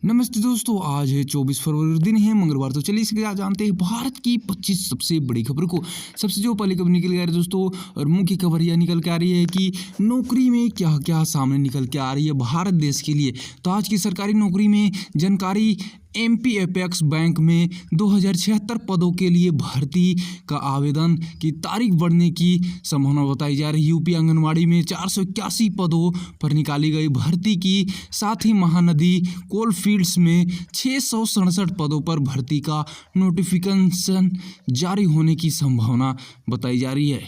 नमस्ते दोस्तों, आज है 24 फरवरी, दिन है मंगलवार। तो चलिए इसके आज जानते हैं भारत की 25 सबसे बड़ी खबरों को। सबसे जो पहली खबर निकल के आ रही है दोस्तों, और मुख्य खबर यह निकल के आ रही है कि नौकरी में क्या क्या सामने निकल के आ रही है भारत देश के लिए। तो आज की सरकारी नौकरी में जानकारी, एमपी एपेक्स बैंक में 2076 पदों के लिए भर्ती का आवेदन की तारीख बढ़ने की संभावना बताई जा रही है। यूपी आंगनवाड़ी में 481 पदों पर निकाली गई भर्ती की, साथ ही महानदी कोलफील्ड्स में 667 पदों पर भर्ती का नोटिफिकेशन जारी होने की संभावना बताई जा रही है।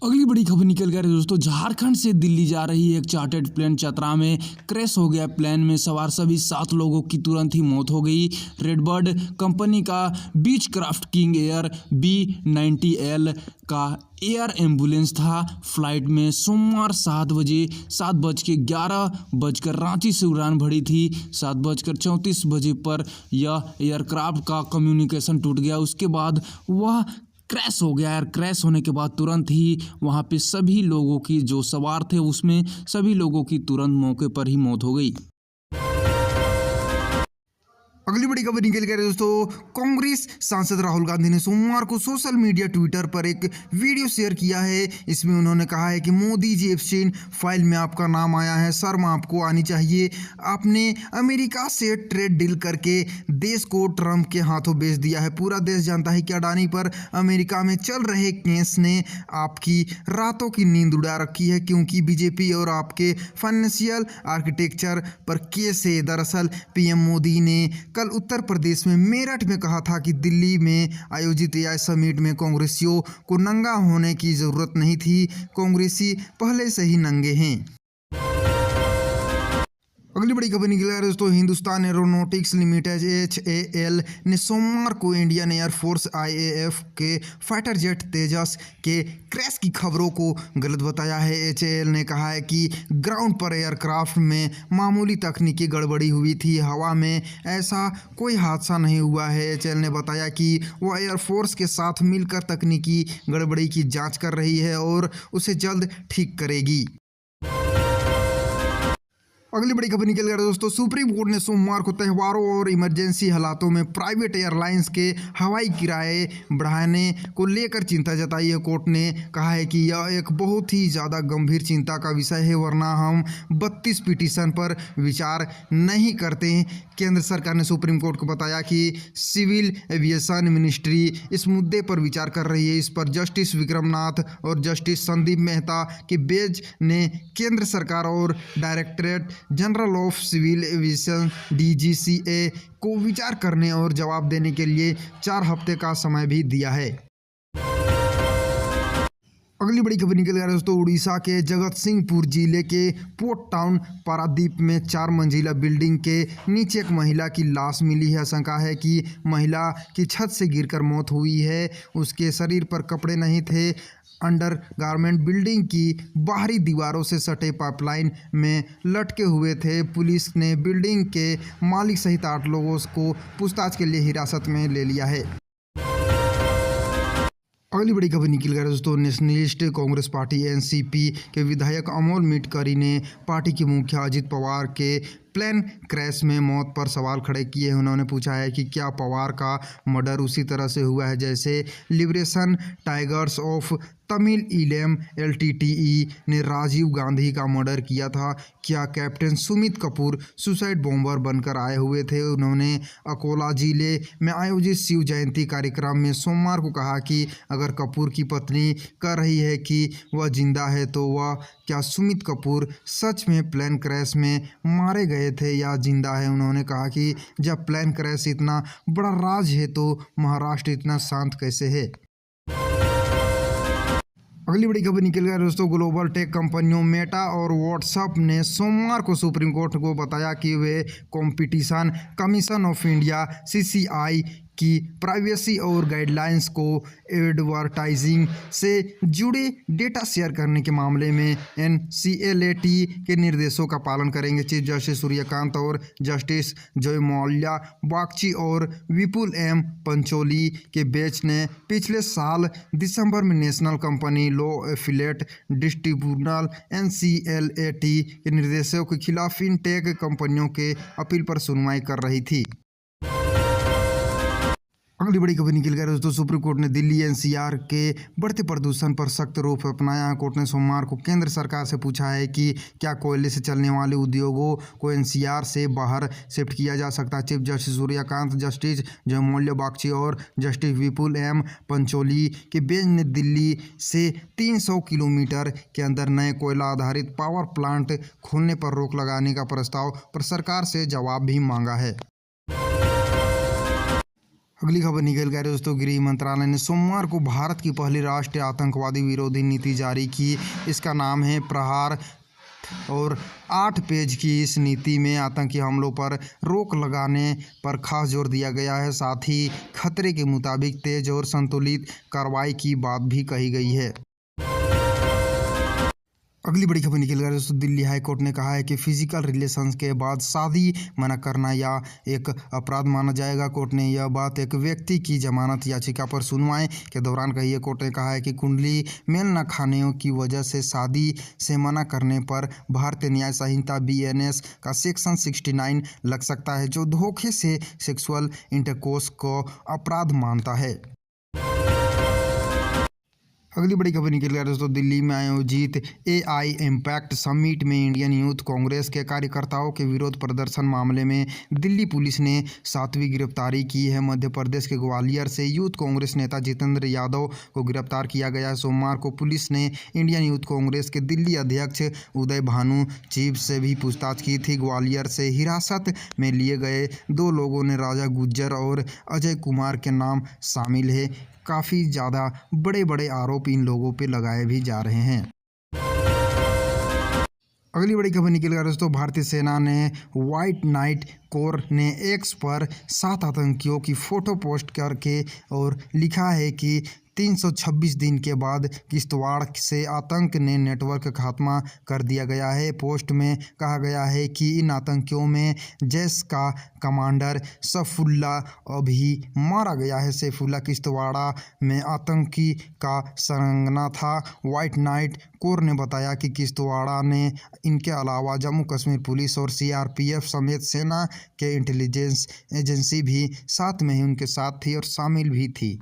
अगली बड़ी खबर निकल कर दोस्तों, झारखंड से दिल्ली जा रही एक चार्टर्ड प्लेन चतरा में क्रैश हो गया। प्लेन में सवार सभी 7 लोगों की तुरंत ही मौत हो गई। रेडबर्ड कंपनी का बीच क्राफ्ट किंग एयर B90L का एयर एम्बुलेंस था। फ्लाइट में सोमवार 7:11 रांची से उड़ान भरी थी। 7:34 पर यह एयरक्राफ्ट का कम्युनिकेशन टूट गया। उसके बाद वह क्रैश हो गया। क्रैश होने के बाद तुरंत ही वहाँ पे सभी लोगों की जो सवार थे उसमें सभी लोगों की तुरंत मौके पर ही मौत हो गई। अगली बड़ी खबर निकल कर दोस्तों, कांग्रेस सांसद राहुल गांधी ने सोमवार को सोशल मीडिया ट्विटर पर एक वीडियो शेयर किया है। इसमें उन्होंने कहा है कि मोदी जी एप्स्टीन फाइल में आपका नाम आया है, शर्म आपको आनी चाहिए। आपने अमेरिका से ट्रेड डील करके देश को ट्रंप के हाथों बेच दिया है। पूरा देश जानता है कि अडानी पर अमेरिका में चल रहे केस ने आपकी रातों की नींद उड़ा रखी है, क्योंकि बीजेपी और आपके फाइनेंशियल आर्किटेक्चर पर केस है। दरअसल पीएम मोदी ने कल उत्तर प्रदेश में मेरठ में कहा था कि दिल्ली में आयोजित एआई समिट में कांग्रेसियों को नंगा होने की जरूरत नहीं थी, कांग्रेसी पहले से ही नंगे हैं। अगली बड़ी खबर निकल रही है दोस्तों, हिंदुस्तान एरोनॉटिक्स लिमिटेड HAL ने सोमवार को इंडियन एयरफोर्स IAF के फाइटर जेट तेजस के क्रैश की खबरों को गलत बताया है। HAL ने कहा है कि ग्राउंड पर एयरक्राफ्ट में मामूली तकनीकी गड़बड़ी हुई थी, हवा में ऐसा कोई हादसा नहीं हुआ है। HAL ने बताया कि वह एयरफोर्स के साथ मिलकर तकनीकी गड़बड़ी की जाँच कर रही है और उसे जल्द ठीक करेगी। अगली बड़ी खबर निकल गया दोस्तों, सुप्रीम कोर्ट ने सोमवार को त्योहारों और इमरजेंसी हालातों में प्राइवेट एयरलाइंस के हवाई किराए बढ़ाने को लेकर चिंता जताई है। कोर्ट ने कहा है कि यह एक बहुत ही ज़्यादा गंभीर चिंता का विषय है, वरना हम 32 पिटीशन पर विचार नहीं करते। केंद्र सरकार ने सुप्रीम कोर्ट को बताया कि सिविल एविएशन मिनिस्ट्री इस मुद्दे पर विचार कर रही है। इस पर जस्टिस विक्रमनाथ और जस्टिस संदीप मेहता के बेंच ने केंद्र सरकार और directorate general of civil aviation DGCA को विचार करने और जवाब देने के लिए 4 हफ्ते का समय भी दिया है। अगली बड़ी खबर निकल गया दोस्तों, उड़ीसा के जगत सिंहपुर जिले के पोर्ट टाउन पारादीप में 4 मंजिला बिल्डिंग के नीचे एक महिला की लाश मिली है। आशंका है कि महिला की छत से गिरकर मौत हुई है। उसके शरीर पर कपड़े नहीं थे। अंडरगारमेंट बिल्डिंग की बाहरी दीवारों से सटे पाइपलाइन में लटके हुए थे। पुलिस ने बिल्डिंग के मालिक सहित 8 लोगों को पूछताछ के लिए हिरासत में ले लिया है। अगली बड़ी खबर निकल गया दोस्तों, नेशनलिस्ट कांग्रेस पार्टी NCP के विधायक अमोल मिटकरी ने पार्टी के मुखिया अजित पवार के प्लेन क्रैश में मौत पर सवाल खड़े किए हैं। उन्होंने पूछा है कि क्या पवार का मर्डर उसी तरह से हुआ है जैसे लिबरेशन टाइगर्स ऑफ तमिल इलम LTTE ने राजीव गांधी का मर्डर किया था। क्या captain Sumit Kapoor suicide bomber बनकर आए हुए थे। उन्होंने अकोला जिले में आयोजित शिव जयंती कार्यक्रम में सोमवार को कहा कि अगर कपूर की पत्नी कह रही है कि वह जिंदा है तो वह क्या सुमित कपूर सच में प्लेन क्रैश में मारे गए थे या जिंदा है। उन्होंने कहा कि जब प्लेन क्रैश इतना बड़ा राज है तो महाराष्ट्र इतना शांत कैसे है। अगली बड़ी खबर निकल गया दोस्तों, ग्लोबल टेक कंपनियों मेटा और व्हाट्सएप ने सोमवार को सुप्रीम कोर्ट को बताया कि वे Competition Commission of India CCI कि प्राइवेसी और गाइडलाइंस को एडवर्टाइजिंग से जुड़े डेटा शेयर करने के मामले में NCLAT के निर्देशों का पालन करेंगे। चीफ जस्टिस सूर्यकांत और जस्टिस जयमौल्या बागची और विपुल M पंचोली के बेंच ने पिछले साल दिसंबर में national company law affiliate tribunal NCLAT के निर्देशों के खिलाफ फिनटेक कंपनियों के अपील पर सुनवाई कर रही थी। अगली बड़ी खबर निकल गई दोस्तों, सुप्रीम कोर्ट ने दिल्ली NCR के बढ़ते प्रदूषण पर सख्त रुख अपनाया। कोर्ट ने सोमवार को केंद्र सरकार से पूछा है कि क्या कोयले से चलने वाले उद्योगों को NCR से बाहर शिफ्ट किया जा सकता है। Chief justice Surya Kant, justice Joymalya Bagchi और जस्टिस विपुल M पंचोली के बेंच ने दिल्ली से 300 किलोमीटर के अंदर नए कोयला आधारित पावर प्लांट खोलने पर रोक लगाने का प्रस्ताव पर सरकार से जवाब भी मांगा है। अगली खबर निकल गई दोस्तों, गृह मंत्रालय ने सोमवार को भारत की पहली राष्ट्रीय आतंकवादी विरोधी नीति जारी की। इसका नाम है प्रहार और 8 पेज की इस नीति में आतंकी हमलों पर रोक लगाने पर खास जोर दिया गया है। साथ ही खतरे के मुताबिक तेज और संतुलित कार्रवाई की बात भी कही गई है। अगली बड़ी खबर निकल गई दोस्तों, दिल्ली हाई कोर्ट ने कहा है कि फिजिकल रिलेशंस के बाद शादी मना करना या एक अपराध माना जाएगा। कोर्ट ने यह बात एक व्यक्ति की जमानत याचिका पर सुनवाई के दौरान कही है। कोर्ट ने कहा है कि कुंडली मेल न खाने की वजह से शादी से मना करने पर भारतीय न्याय संहिता BNS का सेक्शन 69 लग सकता है, जो धोखे से सेक्सुअल इंटरकोर्स को अपराध मानता है। अगली बड़ी खबर निकल गई दोस्तों, दिल्ली में आयोजित AI इम्पैक्ट समिट में इंडियन यूथ कांग्रेस के कार्यकर्ताओं के विरोध प्रदर्शन मामले में दिल्ली पुलिस ने 7वीं गिरफ्तारी की है। मध्य प्रदेश के ग्वालियर से यूथ कांग्रेस नेता जितेंद्र यादव को गिरफ्तार किया गया है। सोमवार को पुलिस ने इंडियन यूथ कांग्रेस के दिल्ली अध्यक्ष उदय भानु चीफ से भी पूछताछ की थी। ग्वालियर से हिरासत में लिए गए 2 लोगों ने राजा गुज्जर और अजय कुमार के नाम शामिल है। काफ़ी ज़्यादा बड़े आरोप इन लोगों पे लगाए भी जा रहे हैं। अगली बड़ी खबर निकल गई दोस्तों, भारतीय सेना ने व्हाइट नाइट कोर ने X पर 7 आतंकियों की फ़ोटो पोस्ट करके और लिखा है कि 326 दिन के बाद किश्तवाड़ से आतंक ने नेटवर्क खात्मा कर दिया गया है। पोस्ट में कहा गया है कि इन आतंकियों में जैश का कमांडर सैफुल्ला अभी मारा गया है। सैफुल्ला किश्तवाड़ा में आतंकी का सरंगना था। व्हाइट नाइट कोर ने बताया कि किश्तवाड़ा ने इनके अलावा जम्मू कश्मीर पुलिस और CRPF समेत सेना के इंटेलिजेंस एजेंसी भी साथ में ही उनके साथ थी और शामिल भी थी।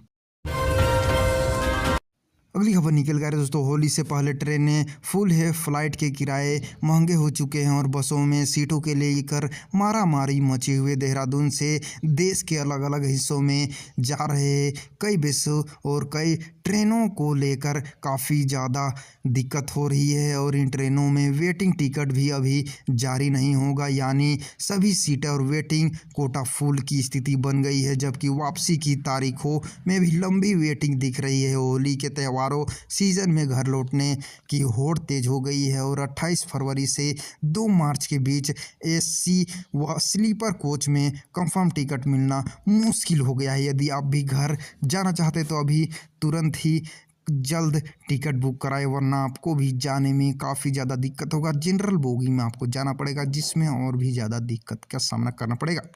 अगली खबर निकल गई दोस्तों, होली से पहले ट्रेनें फुल है। फ्लाइट के किराए महंगे हो चुके हैं और बसों में सीटों के लेकर मारामारी मची हुई। देहरादून से देश के अलग अलग हिस्सों में जा रहे कई बसों और कई ट्रेनों को लेकर काफ़ी ज़्यादा दिक्कत हो रही है और इन ट्रेनों में वेटिंग टिकट भी अभी जारी नहीं होगा, यानी सभी सीटें और वेटिंग कोटा फुल की स्थिति बन गई है। जबकि वापसी की तारीखों में भी लंबी वेटिंग दिख रही है। होली के त्यौहारों सीजन में घर लौटने की होड़ तेज हो गई है और 28 फरवरी से 2 मार्च के बीच AC व स्लीपर कोच में कंफर्म टिकट मिलना मुश्किल हो गया है। यदि आप भी घर जाना चाहते तो अभी तुरंत ही जल्द टिकट बुक कराए, वरना आपको भी जाने में काफ़ी ज़्यादा दिक्कत होगा। जनरल बोगी में आपको जाना पड़ेगा, जिसमें और भी ज़्यादा दिक्कत का सामना करना पड़ेगा।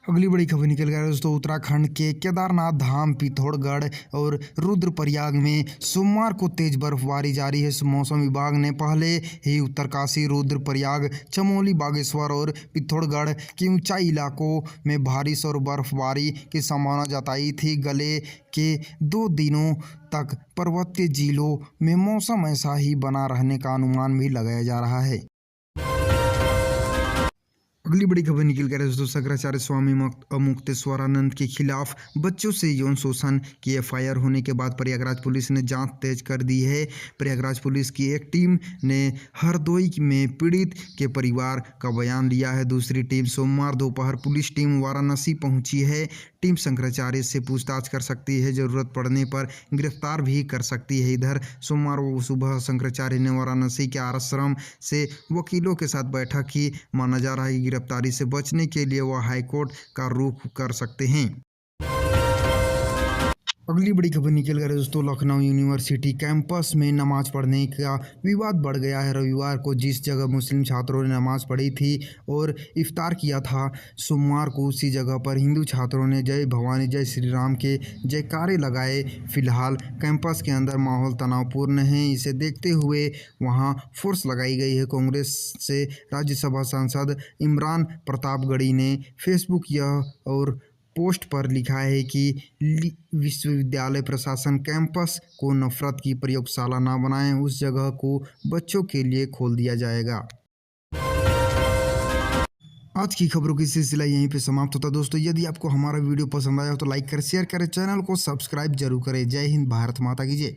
अगली बड़ी खबर निकल गई दोस्तों, उत्तराखंड के केदारनाथ धाम, पिथौरागढ़ और रुद्रप्रयाग में सोमवार को तेज बर्फबारी जारी है। मौसम विभाग ने पहले ही उत्तरकाशी, रुद्रप्रयाग, चमोली, बागेश्वर और पिथौरागढ़ के ऊंचाई इलाकों में बारिश और बर्फबारी की संभावना जताई थी। गले के 2 दिनों तक पर्वतीय जिलों में मौसम ऐसा ही बना रहने का अनुमान भी लगाया जा रहा है। अगली बड़ी खबर निकल कर दोस्तों, शंकराचार्य स्वामी मुक्तेश्वरानंद के खिलाफ बच्चों से यौन शोषण की FIR होने के बाद प्रयागराज पुलिस ने जांच तेज कर दी है। प्रयागराज पुलिस की एक टीम ने हरदोई में पीड़ित के परिवार का बयान लिया है। दूसरी टीम सोमवार दोपहर पुलिस टीम वाराणसी पहुंची है। टीम शंकराचार्य से पूछताछ कर सकती है, जरूरत पड़ने पर गिरफ्तार भी कर सकती है। इधर सोमवार को सुबह शंकराचार्य ने वाराणसी के आश्रम से वकीलों के साथ बैठक की। माना जा रहा है कि गिरफ्तारी से बचने के लिए वह हाईकोर्ट का रुख कर सकते हैं। अगली बड़ी खबर निकल कर दोस्तों, लखनऊ यूनिवर्सिटी कैंपस में नमाज पढ़ने का विवाद बढ़ गया है। रविवार को जिस जगह मुस्लिम छात्रों ने नमाज पढ़ी थी और इफ्तार किया था, सोमवार को उसी जगह पर हिंदू छात्रों ने जय भवानी जय श्री राम के जयकारे लगाए। फिलहाल कैंपस के अंदर माहौल तनावपूर्ण है। इसे देखते हुए वहां फोर्स लगाई गई है। कांग्रेस से राज्यसभा सांसद इमरान प्रतापगढ़ी ने फेसबुक और पोस्ट पर लिखा है कि विश्वविद्यालय प्रशासन कैंपस को नफरत की प्रयोगशाला ना बनाए, उस जगह को बच्चों के लिए खोल दिया जाएगा। आज की खबरों की सिलसिला यहीं पे समाप्त होता है दोस्तों। यदि आपको हमारा वीडियो पसंद आया हो तो लाइक करें, शेयर करें, चैनल को सब्सक्राइब जरूर करें। जय हिंद, भारत माता की जय।